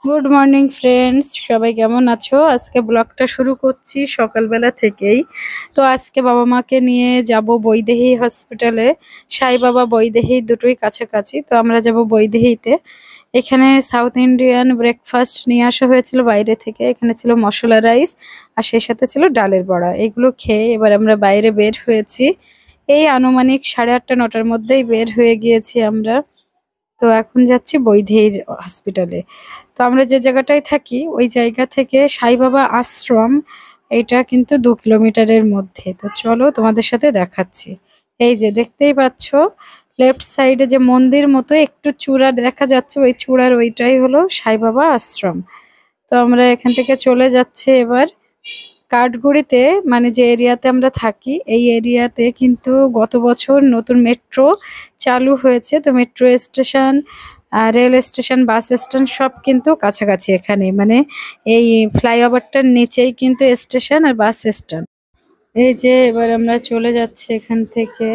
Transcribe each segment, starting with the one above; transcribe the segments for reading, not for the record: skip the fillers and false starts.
Good morning friends, সবাই কেমন আছো? আজকে ব্লগটা শুরু করছি সকালবেলা থেকেই। তো আজকে বাবা মাকে নিয়ে যাব বৈদেহী হসপিটালে। সাই বাবা বৈদেহী দুটোই কাছাকাছি, তো আমরা যাব বৈদেহীতে। এখানে সাউথ ইন্ডিয়ান ব্রেকফাস্ট নিয়ে আসা হয়েছিল বাইরে থেকে। এখানে ছিল মশলা রাইস আর সেই সাথে ছিল ডালের বড়া। এগুলো খেয়ে এবার আমরা বাইরে বের হয়েছি। এই আনুমানিক 8:30-9টার মধ্যেই বের হয়ে গিয়েছি আমরা। তো এখন যাচ্ছি বৈদেহীর হসপিটালে। তো আমরা যে জায়গাটায় থাকি ওই জায়গা থেকে সাই বাবা আশ্রম, এটা কিন্তু 2 কিলোমিটারের মধ্যে। তো চলো তোমাদের সাথে দেখাচ্ছি। এই যে দেখতেই পাচ্ছ, লেফট সাইডে যে মন্দির মতো একটু চূড়া দেখা যাচ্ছে, ওই চূড়ার ওইটাই হলো সাই বাবা আশ্রম। তো আমরা এখান থেকে চলে যাচ্ছি এবার কাঠগুড়িতে, মানে যে এরিয়াতে আমরা থাকি এই এরিয়াতে কিন্তু গত বছর নতুন মেট্রো চালু হয়েছে। তো metro station, rail station, bus stand সব কিন্তু কাছাকাছি এখানে, মানে এই ফ্লাইওভারটার নিচেই কিন্তু স্টেশন আর বাস স্ট্যান্ড। এই যে এবার আমরা চলে যাচ্ছি এখান থেকে,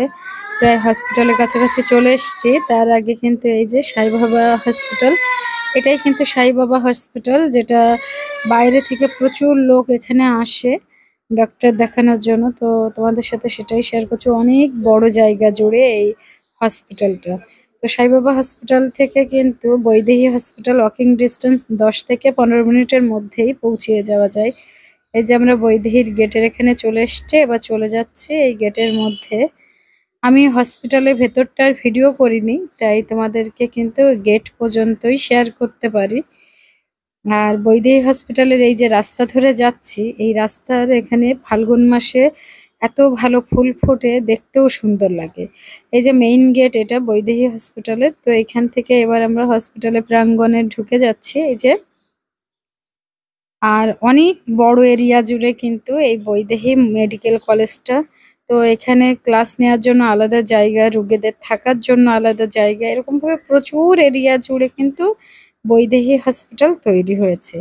প্রায় হসপিটালের কাছাকাছি চলে এসেছি। তার আগে কিন্তু এই যে সাই বাবা হসপিটাল, এটাই কিন্তু সাই বাবা হসপিটাল, যেটা বাইরে থেকে প্রচুর লোক এখানে আসে ডক্টর দেখানোর জন্য। তো তোমাদের সাথে সেটাই শেয়ার করছি, অনেক বড় জায়গা জুড়ে এই হসপিটালটা। তো সাই বাবা হসপিটাল থেকে কিন্তু বৈদেহী হসপিটাল ওয়াকিং ডিস্টেন্স 10 থেকে 15 মিনিটের মধ্যেই পৌঁছিয়ে যাওয়া যায়। এই যে আমরা বৈদেহীর গেটের এখানে চলে এসছি, এবার চলে যাচ্ছি এই গেটের মধ্যে। আমি হসপিটালের ভেতরটার ভিডিও করিনি, তাই তোমাদেরকে কিন্তু গেট পর্যন্তই শেয়ার করতে পারি। আর বৈদেহী হসপিটালের এই যে রাস্তা ধরে যাচ্ছি, এই রাস্তার এখানে ফাল্গুন মাসে এত ভালো ফুল ফোটে, দেখতেও সুন্দর লাগে। এই যে মেইন গেট এটা বৈদেহী হসপিটালের। তো এখান থেকে এবার আমরা হসপিটালের প্রাঙ্গণে ঢুকে যাচ্ছি। এই যে, আর অনেক বড় এরিয়া জুড়ে কিন্তু এই বৈদেহী মেডিকেল কলেজটা। তো এখানে ক্লাস নেওয়ার জন্য আলাদা জায়গা, রোগীদের থাকার জন্য আলাদা জায়গা, এরকম ভাবে প্রচুর এরিয়া জুড়ে কিন্তু বৈদেহী হসপিটাল তৈরি হয়েছে।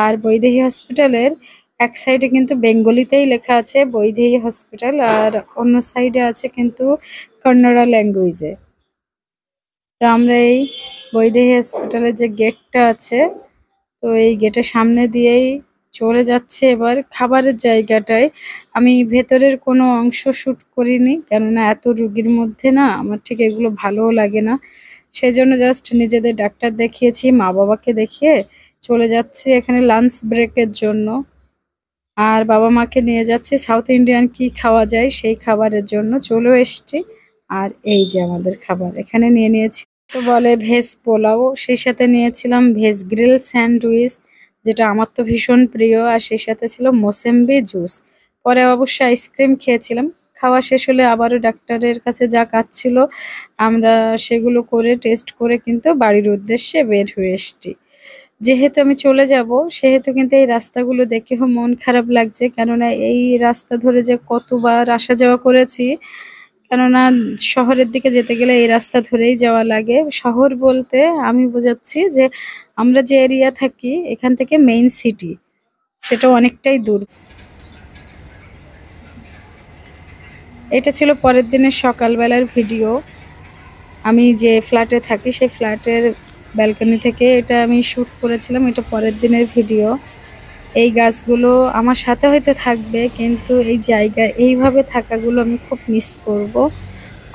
আর বৈদেহী হসপিটালের এক সাইডে কিন্তু বেঙ্গলিতেই লেখা আছে বৈদেহী হসপিটাল, আর অন্য সাইডে আছে কিন্তু কন্নড়া ল্যাঙ্গুয়েজে। তো আমরা এই বৈদেহী হসপিটালের যে গেটটা আছে, তো এই গেটের সামনে দিয়েই চলে যাচ্ছে এবার খাবারের জায়গাটায়। আমি ভেতরের কোনো অংশ শ্যুট করিনি, কেননা এত রুগীর মধ্যে না আমার ঠিক এগুলো ভালোও লাগে না। সেই জন্য জাস্ট নিজেদের ডাক্তার দেখিয়েছি, মা বাবাকে দেখিয়ে চলে যাচ্ছি এখানে লাঞ্চ ব্রেকের জন্য। আর বাবা মাকে নিয়ে যাচ্ছি সাউথ ইন্ডিয়ান কি খাওয়া যায় সেই খাবারের জন্য, চলেও এসছি। আর এই যে আমাদের খাবার এখানে নিয়ে নিয়েছি, তো বলে ভেজ পোলাও, সেই সাথে নিয়েছিলাম ভেজ গ্রিল স্যান্ডউইচ, যেটা আমার তো ভীষণ প্রিয়। আর সেই সাথে ছিল মোসেম্বি জুস। পরে অবশ্য আইসক্রিম খেয়েছিলাম। খাওয়া শেষ হলে আবারও ডাক্তারের কাছে যা কাজ ছিল আমরা সেগুলো করে টেস্ট করে কিন্তু বাড়ির উদ্দেশ্যে বের হয়ে এসছি। যেহেতু আমি চলে যাব সেহেতু কিন্তু এই রাস্তাগুলো দেখেও মন খারাপ লাগছে, কেননা এই রাস্তা ধরে যে কতবার আসা যাওয়া করেছি। কেননা শহরের দিকে যেতে গেলে এই রাস্তা ধরেই যাওয়া লাগে। শহর বলতে আমি বোঝাচ্ছি যে আমরা যে এরিয়া থাকি এখান থেকে মেইন সিটি, সেটা অনেকটাই দূর। এটা ছিল পরের দিনের সকালবেলার ভিডিও। আমি যে ফ্ল্যাটে থাকি সেই ফ্ল্যাটের ব্যালকনি থেকে এটা আমি শ্যুট করেছিলাম, এটা পরের দিনের ভিডিও। এই গাছগুলো আমার সাথে হয়তো থাকবে, কিন্তু এই জায়গায় এইভাবে থাকাগুলো আমি খুব মিস করব।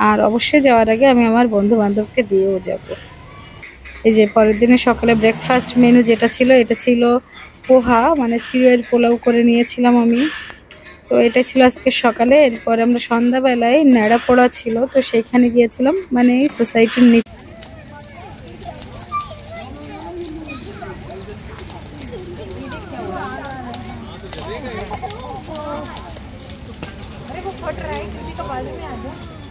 আর অবশ্যই যাওয়ার আগে আমি আমার বন্ধু বান্ধবকে দিয়েও যাব। এই যে পরের দিনে সকালে ব্রেকফাস্ট মেনু যেটা ছিল, এটা ছিল পোহা, মানে চিড়ের পোলাও করে নিয়েছিলাম আমি। তো এটা ছিল আজকে সকালে। এরপর আমরা সন্ধ্যাবেলায় ন্যাড়া পোড়া ছিল, তো সেইখানে গিয়েছিলাম, মানে এই সোসাইটির নিচে। अरे वो फट रहा है, किसी का बाजू में आ जाओ।